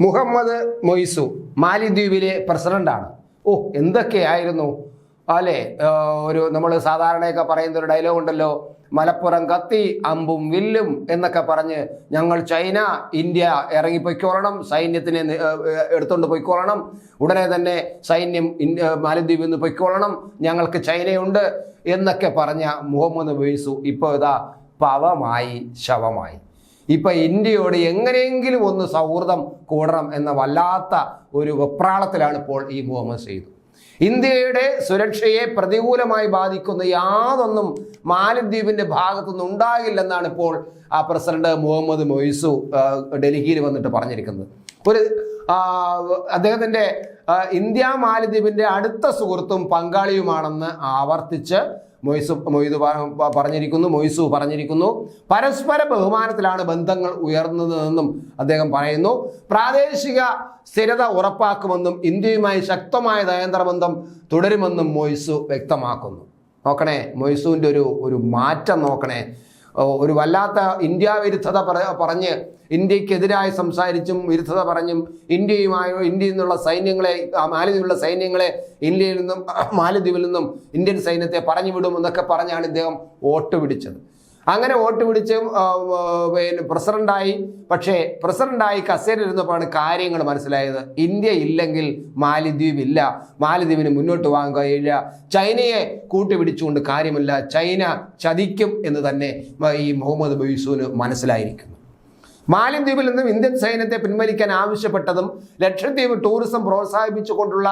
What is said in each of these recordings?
മുഹമ്മദ് മൊയ്സു മാലിദ്വീപിലെ പ്രസിഡന്റാണ്. എന്തൊക്കെയായിരുന്നു അല്ലേ? നമ്മൾ സാധാരണയൊക്കെ പറയുന്ന ഒരു ഡയലോഗ് ഉണ്ടല്ലോ, മലപ്പുറം കത്തി അമ്പും വില്ലും എന്നൊക്കെ പറഞ്ഞ് ഞങ്ങൾ ചൈന ഇന്ത്യ ഇറങ്ങിപ്പോയിക്കോളണം, സൈന്യത്തിനെ എടുത്തുകൊണ്ട് പോയിക്കോളണം, ഉടനെ തന്നെ സൈന്യം മാലദ്വീപിൽ നിന്ന് പൊയ്ക്കോളണം, ഞങ്ങൾക്ക് ചൈനയുണ്ട് എന്നൊക്കെ പറഞ്ഞ മുഹമ്മദ് മൊയ്സു ഇപ്പോൾ ഇതാ പവമായി ശവമായി. ഇപ്പൊ ഇന്ത്യയോട് എങ്ങനെയെങ്കിലും ഒന്ന് സൗഹൃദം കൂടണം എന്ന വല്ലാത്ത ഒരു വെപ്രാളത്തിലാണ് ഇപ്പോൾ ഈ മുഹമ്മദ് സെയ്ദ്. ഇന്ത്യയുടെ സുരക്ഷയെ പ്രതികൂലമായി ബാധിക്കുന്ന യാതൊന്നും മാലദ്വീപിന്റെ ഭാഗത്തുനിന്ന് ഉണ്ടാകില്ലെന്നാണ് ഇപ്പോൾ ആ പ്രസിഡന്റ് മുഹമ്മദ് മൊയ്സു ഡൽഹിയിൽ വന്നിട്ട് പറഞ്ഞിരിക്കുന്നത്. അദ്ദേഹത്തിന്റെ ഇന്ത്യ മാലദ്വീപിന്റെ അടുത്ത സുഹൃത്തും പങ്കാളിയുമാണെന്ന് ആവർത്തിച്ച് മൊയ്സു പറഞ്ഞിരിക്കുന്നു. പരസ്പര ബഹുമാനത്തിലാണ് ബന്ധങ്ങൾ ഉയർന്നതെന്നും അദ്ദേഹം പറയുന്നു. പ്രാദേശിക സ്ഥിരത ഉറപ്പാക്കുമെന്നും ഇന്ത്യയുമായി ശക്തമായ നയതന്ത്ര ബന്ധം തുടരുമെന്നും മൊയ്സു വ്യക്തമാക്കുന്നു. നോക്കണേ, മൊയ്സുവിൻ്റെ ഒരു മാറ്റം നോക്കണേ. ഒരു വല്ലാത്ത ഇന്ത്യ വിരുദ്ധത പറഞ്ഞ് ഇന്ത്യക്കെതിരായി സംസാരിച്ചും വിരുദ്ധത പറഞ്ഞും ഇന്ത്യയിൽ നിന്നുള്ള സൈന്യങ്ങളെ മാലദ്വീപിലുള്ള സൈന്യങ്ങളെ ഇന്ത്യയിൽ നിന്നും മാലദ്വീപിൽ നിന്നും ഇന്ത്യൻ സൈന്യത്തെ പറഞ്ഞു വിടുമെന്നൊക്കെ പറഞ്ഞാണ് ഇദ്ദേഹം വോട്ട് പിടിച്ചത്. അങ്ങനെ വോട്ട് പിടിച്ച് പ്രസിഡന്റായി. പക്ഷേ പ്രസിഡന്റായി കസേരയിരുന്നപ്പോഴാണ് കാര്യങ്ങൾ മനസ്സിലായത്. ഇന്ത്യ ഇല്ലെങ്കിൽ മാലദ്വീപ് ഇല്ല, മാലദ്വീപിന് മുന്നോട്ട് പോകാൻ കഴിയില്ല, ചൈനയെ കൂട്ടുപിടിച്ചുകൊണ്ട് കാര്യമില്ല, ചൈന ചതിക്കും എന്ന് തന്നെ ഈ മുഹമ്മദ് മൊയ്സുവിന് മനസ്സിലായിരിക്കുന്നു. മാലദ്വീപിൽ നിന്നും ഇന്ത്യൻ സൈന്യത്തെ പിൻവലിക്കാൻ ആവശ്യപ്പെട്ടതും ലക്ഷദ്വീപ് ടൂറിസം പ്രോത്സാഹിപ്പിച്ചുകൊണ്ടുള്ള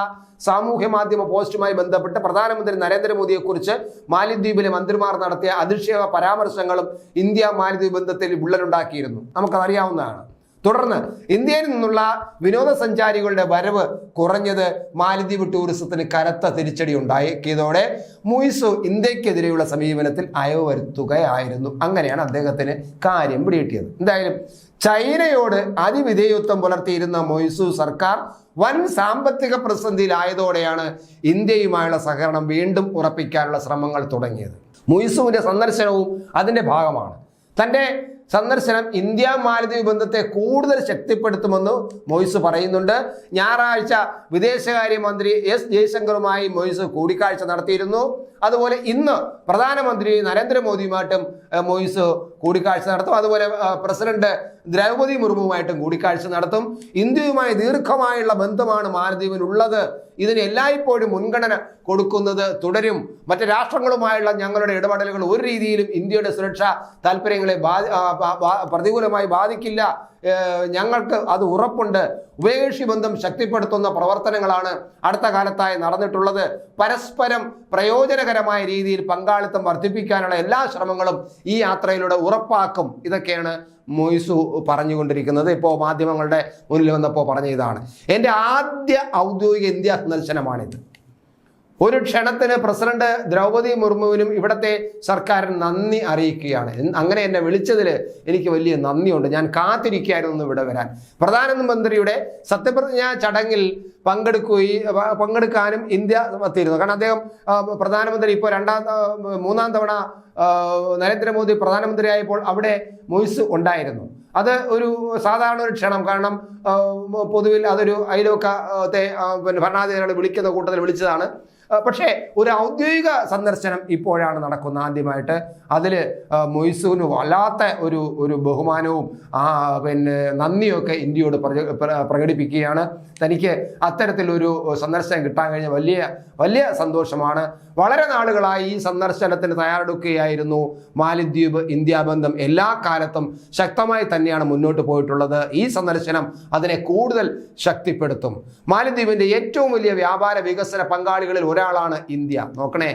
സാമൂഹ്യ മാധ്യമ പോസ്റ്റുമായി ബന്ധപ്പെട്ട് പ്രധാനമന്ത്രി നരേന്ദ്രമോദിയെക്കുറിച്ച് മാലദ്വീപിലെ മന്ത്രിമാർ നടത്തിയ അധിക്ഷേപ പരാമർശങ്ങളും ഇന്ത്യ മാലദ്വീപ് ബന്ധത്തിൽ വിള്ളലുണ്ടാക്കിയിരുന്നു. നമുക്കതറിയാവുന്നതാണ്. തുടർന്ന് ഇന്ത്യയിൽ നിന്നുള്ള വിനോദസഞ്ചാരികളുടെ വരവ് കുറഞ്ഞത് മാലദ്വീപ് ടൂറിസത്തിന് കനത്ത തിരിച്ചടി ഉണ്ടാക്കിയതോടെ മൊയ്സു ഇന്ത്യക്കെതിരെയുള്ള സമീപനത്തിൽ അയവ് വരുത്തുകയായിരുന്നു. അങ്ങനെയാണ് അദ്ദേഹത്തിന് കാര്യം പിടികിട്ടിയത്. എന്തായാലും ചൈനയോട് അതിവിധേയത്വം പുലർത്തിയിരുന്ന മൊയ്സു സർക്കാർ വൻ സാമ്പത്തിക പ്രതിസന്ധിയിലായതോടെയാണ് ഇന്ത്യയുമായുള്ള സഹകരണം വീണ്ടും ഉറപ്പിക്കാനുള്ള ശ്രമങ്ങൾ തുടങ്ങിയത്. മൊയ്സുവിന്റെ സന്ദർശനവും അതിന്റെ ഭാഗമാണ്. തന്റെ സന്ദർശനം ഇന്ത്യ മാലദ്വീപ് ബന്ധത്തെ കൂടുതൽ ശക്തിപ്പെടുത്തുമെന്ന് മൊയ്സു പറയുന്നുണ്ട്. ഞായറാഴ്ച വിദേശകാര്യമന്ത്രി എസ് ജയശങ്കറുമായി മൊയ്സു കൂടിക്കാഴ്ച നടത്തിയിരുന്നു. അതുപോലെ ഇന്ന് പ്രധാനമന്ത്രി നരേന്ദ്രമോദിയുമായിട്ടും മൊയ്സു കൂടിക്കാഴ്ച നടത്തും. അതുപോലെ പ്രസിഡന്റ് ദ്രൗപദി മുർമുവുമായിട്ടും കൂടിക്കാഴ്ച നടത്തും. ഇന്ത്യയുമായി ദീർഘമായുള്ള ബന്ധമാണ് മാലദ്വീപിനുള്ളത്. ഇതിന് എല്ലായ്പ്പോഴും മുൻഗണന കൊടുക്കുന്നത് തുടരും. മറ്റ് രാഷ്ട്രങ്ങളുമായുള്ള ഞങ്ങളുടെ ഇടപെടലുകൾ ഒരു രീതിയിലും ഇന്ത്യയുടെ സുരക്ഷാ താല്പര്യങ്ങളെ പ്രതികൂലമായി ബാധിക്കില്ല. ഞങ്ങൾക്ക് അത് ഉറപ്പുണ്ട്. ഉഭയകക്ഷി ബന്ധം ശക്തിപ്പെടുത്തുന്ന പ്രവർത്തനങ്ങളാണ് അടുത്ത കാലത്തായി നടന്നിട്ടുള്ളത്. പരസ്പരം പ്രയോജനകരമായ രീതിയിൽ പങ്കാളിത്തം വർദ്ധിപ്പിക്കാനുള്ള എല്ലാ ശ്രമങ്ങളും ഈ യാത്രയിലൂടെ ഉറപ്പാക്കും. ഇതൊക്കെയാണ് മൊയ്സു പറഞ്ഞുകൊണ്ടിരിക്കുന്നത്. ഇപ്പോൾ മാധ്യമങ്ങളുടെ മുന്നിൽ വന്നപ്പോൾ പറഞ്ഞ ഇതാണ്. എൻ്റെ ആദ്യ ഔദ്യോഗിക ഇന്ത്യ സന്ദർശനമാണിത്. ഒരു ക്ഷണത്തിന് പ്രസിഡന്റ് ദ്രൗപദി മുർമുവിനും ഇവിടത്തെ സർക്കാരിന് നന്ദി അറിയിക്കുകയാണ്. അങ്ങനെ എന്നെ വിളിച്ചതിൽ എനിക്ക് വലിയ നന്ദിയുണ്ട്. ഞാൻ കാത്തിരിക്കുകയായിരുന്നു ഇവിടെ വരാൻ. പ്രധാനമന്ത്രിയുടെ സത്യപ്രതിജ്ഞാ ചടങ്ങിൽ പങ്കെടുക്കാനും ഇന്ത്യ എത്തിയിരുന്നു. കാരണം അദ്ദേഹം പ്രധാനമന്ത്രി ഇപ്പോൾ മൂന്നാം തവണ നരേന്ദ്രമോദി പ്രധാനമന്ത്രിയായപ്പോൾ അവിടെ മൊയ്സു ഉണ്ടായിരുന്നു. അത് ഒരു സാധാരണ ഒരു ക്ഷണം. കാരണം പൊതുവിൽ അതൊരു അയൽവക്കത്തെ ഭരണാധികാരികളെ വിളിക്കുന്ന കൂട്ടത്തിൽ വിളിച്ചതാണ്. പക്ഷേ ഒരു ഔദ്യോഗിക സന്ദർശനം ഇപ്പോഴാണ് നടക്കുന്നത് ആദ്യമായിട്ട്. അതിൽ മൊയ്സുവിന് വല്ലാത്ത ഒരു ബഹുമാനവും നന്ദിയൊക്കെ ഇന്ത്യയോട് പ്രകടിപ്പിക്കുകയാണ്. തനിക്ക് അത്തരത്തിലൊരു സന്ദർശനം കിട്ടാൻ കഴിഞ്ഞ വലിയ സന്തോഷമാണ്. വളരെ നാളുകളായി ഈ സന്ദർശനത്തിന് തയ്യാറെടുക്കുകയായിരുന്നു. മാലദ്വീപ് ഇന്ത്യ ബന്ധം എല്ലാ കാലത്തും ശക്തമായി തന്നെയാണ് മുന്നോട്ട് പോയിട്ടുള്ളത്. ഈ സന്ദർശനം അതിനെ കൂടുതൽ ശക്തിപ്പെടുത്തും. മാലദ്വീപിന്റെ ഏറ്റവും വലിയ വ്യാപാര വികസന പങ്കാളികളിൽ ഒരാളാണ് ഇന്ത്യ. നോക്കണേ,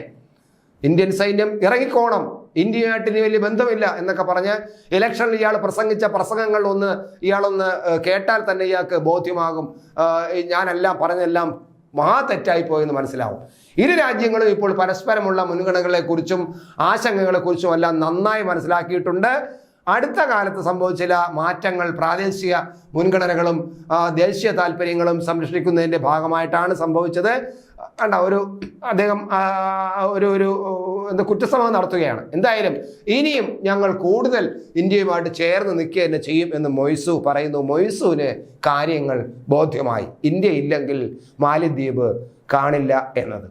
ഇന്ത്യൻ സൈന്യം ഇറങ്ങിക്കോണം, ഇന്ത്യയുമായിട്ട് ഇനി വലിയ ബന്ധമില്ല എന്നൊക്കെ പറഞ്ഞ് ഇലക്ഷനിൽ ഇയാൾ പ്രസംഗിച്ച പ്രസംഗങ്ങൾ ഇയാളൊന്ന് കേട്ടാൽ തന്നെ ഇയാൾക്ക് ബോധ്യമാകും ഞാനെല്ലാം പറഞ്ഞെല്ലാം മഹാ തെറ്റായി പോയെന്ന് മനസ്സിലാവും. ഇരു രാജ്യങ്ങളും ഇപ്പോൾ പരസ്പരമുള്ള മുൻഗണനകളെക്കുറിച്ചും ആശങ്കകളെക്കുറിച്ചും എല്ലാം നന്നായി മനസ്സിലാക്കിയിട്ടുണ്ട്. അടുത്ത കാലത്ത് സംഭവിച്ച ചില മാറ്റങ്ങൾ പ്രാദേശിക മുൻഗണനകളും ദേശീയ താല്പര്യങ്ങളും സംരക്ഷിക്കുന്നതിൻ്റെ ഭാഗമായിട്ടാണ് സംഭവിച്ചത്. കണ്ട അദ്ദേഹം കുറ്റസമ്മതം നടത്തുകയാണ്. എന്തായാലും ഇനിയും ഞങ്ങൾ കൂടുതൽ ഇന്ത്യയുമായിട്ട് ചേർന്ന് നിൽക്കുക തന്നെ ചെയ്യും എന്ന് മൊയ്സു പറയുന്നു. മൊയ്സുവിന് കാര്യങ്ങൾ ബോധ്യമായി, ഇന്ത്യ ഇല്ലെങ്കിൽ മാലിദ്വീപ് കാണില്ല എന്നത്.